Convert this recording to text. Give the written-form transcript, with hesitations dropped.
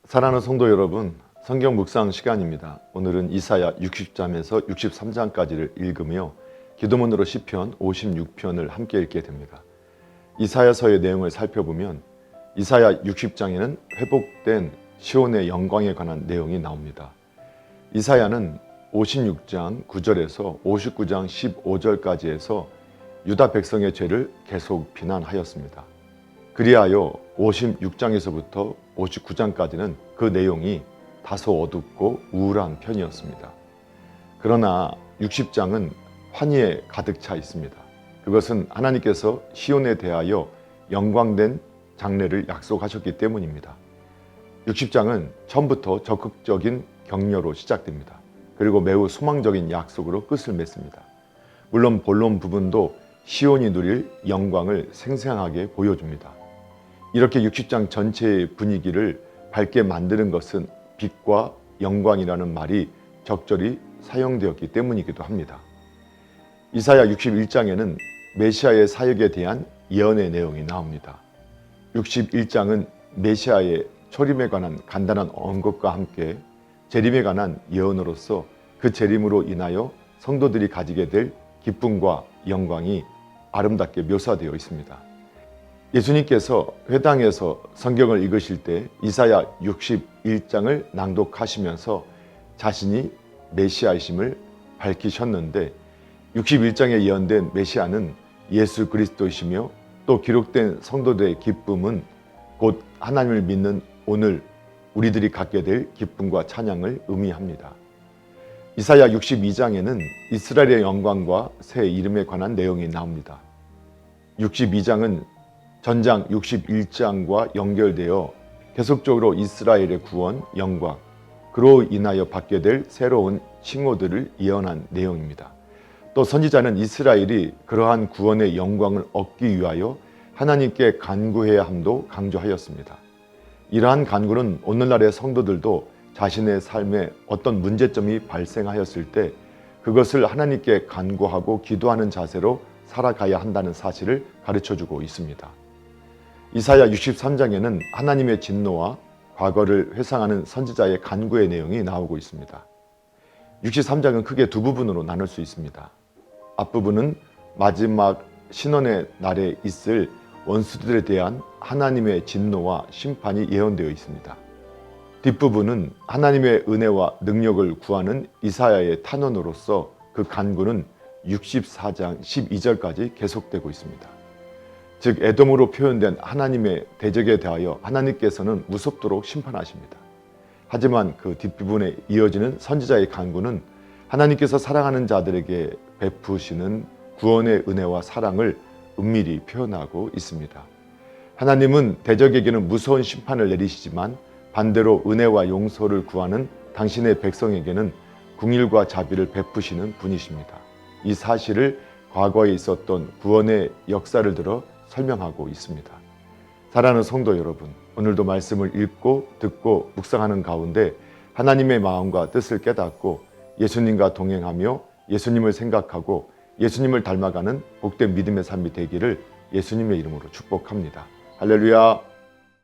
사랑하는 성도 여러분, 성경 묵상 시간입니다. 오늘은 이사야 60장에서 63장까지를 읽으며 기도문으로 시편 56편을 함께 읽게 됩니다. 이사야서의 내용을 살펴보면 이사야 60장에는 회복된 시온의 영광에 관한 내용이 나옵니다. 이사야는 56장 9절에서 59장 15절까지에서 유다 백성의 죄를 계속 비난하였습니다. 그리하여 56장에서부터 59장까지는 그 내용이 다소 어둡고 우울한 편이었습니다. 그러나 60장은 환희에 가득 차 있습니다. 그것은 하나님께서 시온에 대하여 영광된 장래를 약속하셨기 때문입니다. 60장은 처음부터 적극적인 격려로 시작됩니다. 그리고 매우 소망적인 약속으로 끝을 맺습니다. 물론 본론 부분도 시온이 누릴 영광을 생생하게 보여줍니다. 이렇게 60장 전체의 분위기를 밝게 만드는 것은 빛과 영광이라는 말이 적절히 사용되었기 때문이기도 합니다. 이사야 61장에는 메시아의 사역에 대한 예언의 내용이 나옵니다. 61장은 메시아의 초림에 관한 간단한 언급과 함께 재림에 관한 예언으로서 그 재림으로 인하여 성도들이 가지게 될 기쁨과 영광이 아름답게 묘사되어 있습니다. 예수님께서 회당에서 성경을 읽으실 때 이사야 61장을 낭독하시면서 자신이 메시아이심을 밝히셨는데 61장에 예언된 메시아는 예수 그리스도이시며 또 기록된 성도들의 기쁨은 곧 하나님을 믿는 오늘 우리들이 갖게 될 기쁨과 찬양을 의미합니다. 이사야 62장에는 이스라엘의 영광과 새 이름에 관한 내용이 나옵니다. 62장은 전장 61장과 연결되어 계속적으로 이스라엘의 구원, 영광, 그로 인하여 받게 될 새로운 칭호들을 예언한 내용입니다. 또 선지자는 이스라엘이 그러한 구원의 영광을 얻기 위하여 하나님께 간구해야 함도 강조하였습니다. 이러한 간구는 오늘날의 성도들도 자신의 삶에 어떤 문제점이 발생하였을 때 그것을 하나님께 간구하고 기도하는 자세로 살아가야 한다는 사실을 가르쳐주고 있습니다. 이사야 63장에는 하나님의 진노와 과거를 회상하는 선지자의 간구의 내용이 나오고 있습니다. 63장은 크게 두 부분으로 나눌 수 있습니다. 앞부분은 마지막 신원의 날에 있을 원수들에 대한 하나님의 진노와 심판이 예언되어 있습니다. 뒷부분은 하나님의 은혜와 능력을 구하는 이사야의 탄원으로서 그 간구는 64장 12절까지 계속되고 있습니다. 즉 에돔으로 표현된 하나님의 대적에 대하여 하나님께서는 무섭도록 심판하십니다. 하지만 그 뒷부분에 이어지는 선지자의 간구는 하나님께서 사랑하는 자들에게 베푸시는 구원의 은혜와 사랑을 은밀히 표현하고 있습니다. 하나님은 대적에게는 무서운 심판을 내리시지만 반대로 은혜와 용서를 구하는 당신의 백성에게는 긍휼과 자비를 베푸시는 분이십니다. 이 사실을 과거에 있었던 구원의 역사를 들어 설명하고 있습니다. 사랑하는 성도 여러분, 오늘도 말씀을 읽고 듣고 묵상하는 가운데 하나님의 마음과 뜻을 깨닫고 예수님과 동행하며 예수님을 생각하고 예수님을 닮아가는 복된 믿음의 삶이 되기를 예수님의 이름으로 축복합니다. 할렐루야.